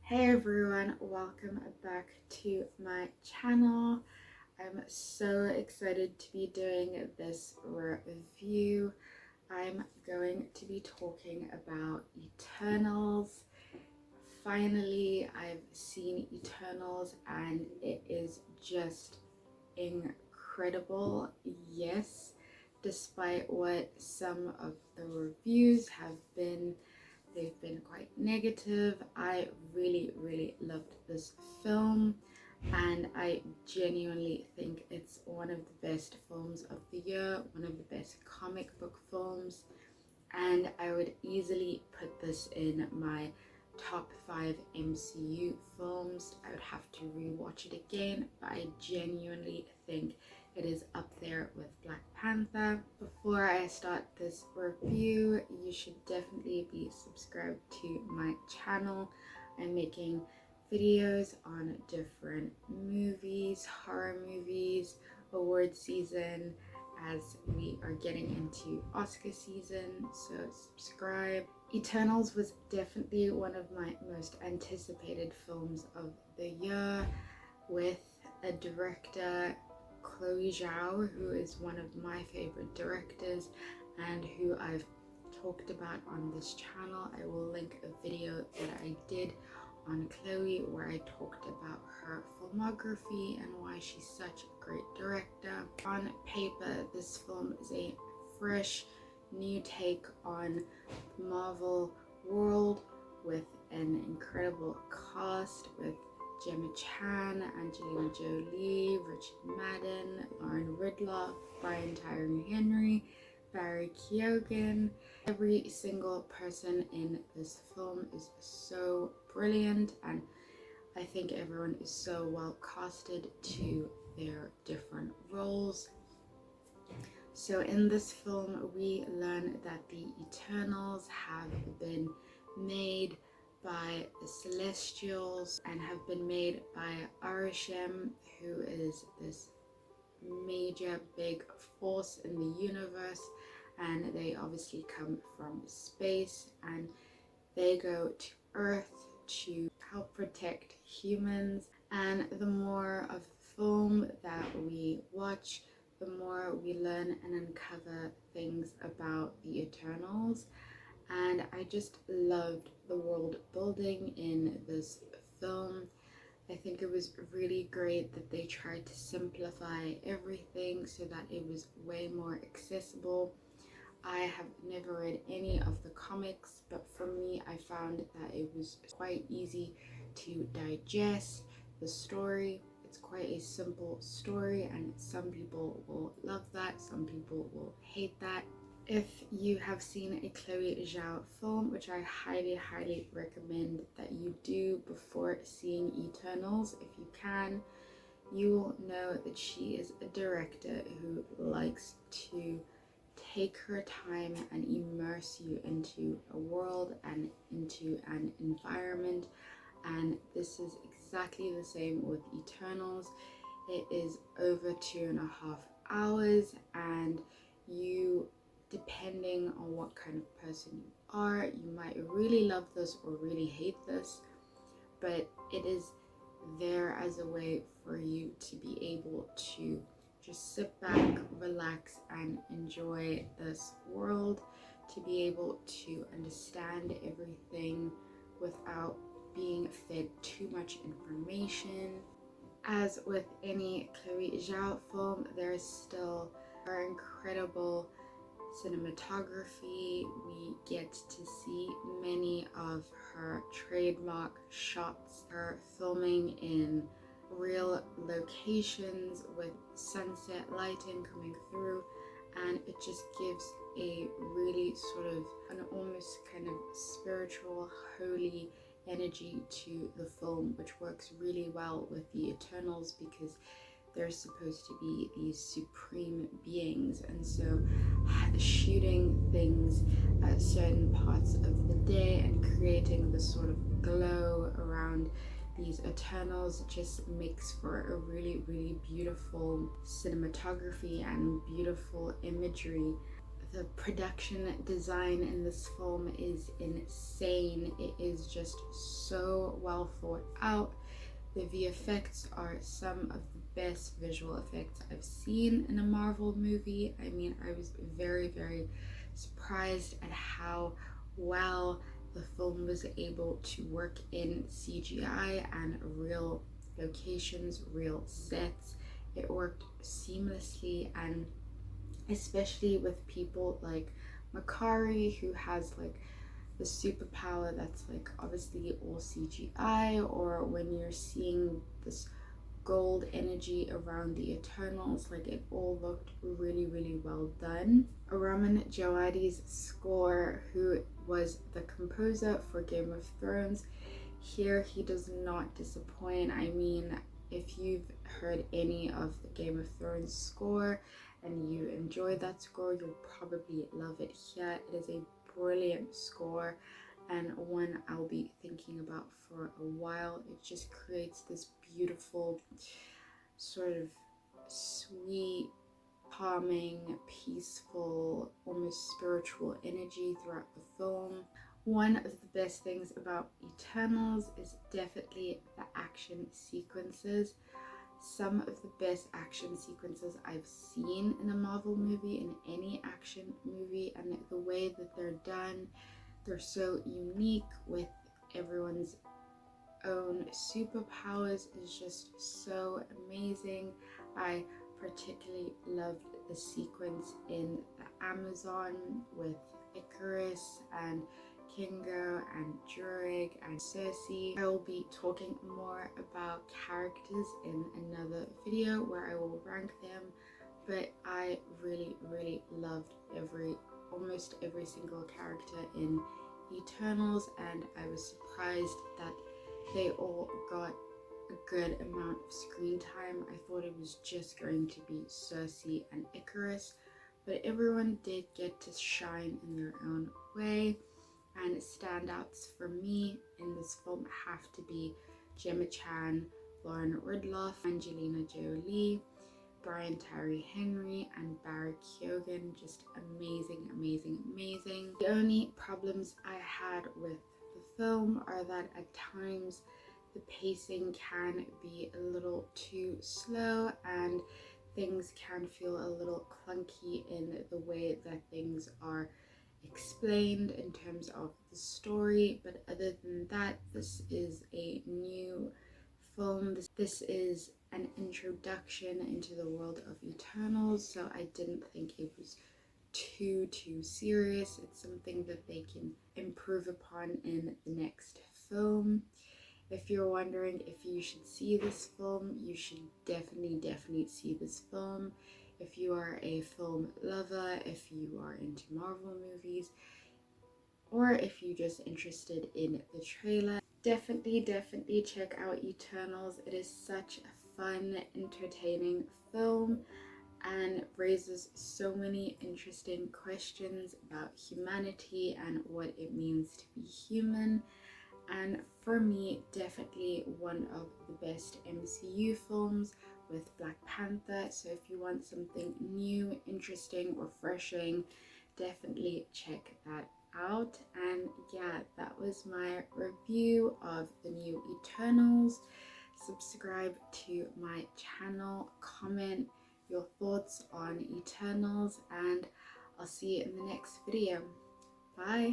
Hey everyone, welcome back to my channel. I'm so excited to be doing this review. I'm going to be talking about Eternals. Finally, I've seen Eternals and it is just incredible. Yes, despite what some of the reviews have been, they've been quite negative. I really loved this film and I genuinely think it's one of the best films of the year, one of the best comic book films, and I would easily put this in my top 5 MCU films. I would have to rewatch it again, but I genuinely think it is up there with Black Panther. Before I start this review, you should definitely be subscribed to my channel. I'm making videos on different movies, horror movies, award season, as we are getting into Oscar season, so subscribe. Eternals was definitely one of my most anticipated films of the year, with a director, Chloe Zhao, who is one of my favorite directors and who I've talked about on this channel. I will link a video that I did on Chloe where I talked about her filmography and why she's such a great director. On paper, this film is a fresh new take on the Marvel world with an incredible cast with Gemma Chan, Angelina Jolie, Richard Madden, Lauren Ridloff, Brian Tyree Henry, Barry Keoghan. Every single person in this film is so brilliant, and I think everyone is so well casted to their different roles. So in this film we learn that the Eternals have been made by the Celestials and have been made by Arishem, who is this major big force in the universe, and they obviously come from space and they go to Earth to help protect humans. And the more of the film that we watch, the more we learn and uncover things about the Eternals. And I just loved the world building in this film. I think it was really great that they tried to simplify everything so that it was way more accessible. I have never read any of the comics, but for me, I found that it was quite easy to digest the story. It's quite a simple story, and some people will love that, some people will hate that. If you have seen a Chloe Zhao film, which I highly recommend that you do before seeing Eternals, if you can, you will know that she is a director who likes to take her time and immerse you into a world and into an environment, and this is exactly the same with Eternals. It is over 2.5 hours, and you, depending on what kind of person you are, you might really love this or really hate this, but it is there as a way for you to be able to just sit back, relax, and enjoy this world, to be able to understand everything without being fed too much information. As with any Chloe Zhao film, there is still her incredible cinematography. We get to see many of her trademark shots, her filming in real locations with sunset lighting coming through, and it just gives a really sort of an almost kind of spiritual, holy energy to the film, which works really well with the Eternals because they're supposed to be these supreme beings, and so shooting things at certain parts of the day and creating this sort of glow around these Eternals just makes for a really beautiful cinematography and beautiful imagery. The production design in this film is insane. It is just so well thought out. The VFX are some of the best visual effects I've seen in a Marvel movie. I mean, I was very, very surprised at how well the film was able to work in CGI and real locations, real sets. It worked seamlessly, and especially with people like Makari, who has like the superpower that's like obviously all CGI, or when you're seeing this gold energy around the Eternals, like it all looked really, really well done. Raman Djawadi's score, who was the composer for Game of Thrones, here he does not disappoint. I mean, if you've heard any of the Game of Thrones score and you enjoy that score, you'll probably love it here. It is a brilliant score and one I'll be thinking about for a while. It just creates this beautiful sort of sweet, calming, peaceful, almost spiritual energy throughout the film. One of the best things about Eternals is definitely the action sequences. Some of the best action sequences I've seen in a Marvel movie, in any action movie, and the way that they're done, they're so unique with everyone's own superpowers is just so amazing. I particularly loved the sequence in the Amazon with Icarus and Kingo and Druig and Cersei. I will be talking more about characters in another video where I will rank them, but I really, really loved almost every single character in Eternals, and I was surprised that they all got a good amount of screen time. I thought it was just going to be Cersei and Icarus, but everyone did get to shine in their own way. And standouts for me in this film have to be Gemma Chan, Lauren Ridloff, Angelina Jolie, Brian Tyree Henry, and Barry Keoghan. Just amazing, amazing, amazing. The only problems I had with the film are that at times the pacing can be a little too slow and things can feel a little clunky in the way that things are explained in terms of the story. But other than that, this is a new film. This is an introduction into the world of Eternals, so I didn't think it was too serious. It's something that they can improve upon in the next film. If you're wondering if you should see this film, you should definitely see this film. If you are a film lover, if you are into Marvel movies, or if you're just interested in the trailer, definitely check out Eternals. It is such a fun, entertaining film and raises so many interesting questions about humanity and what it means to be human. And for me, definitely one of the best MCU films with Black Panther. So if you want something new, interesting, refreshing, definitely check that out. And yeah, that was my review of the new Eternals. Subscribe to my channel, comment your thoughts on Eternals, and I'll see you in the next video. Bye.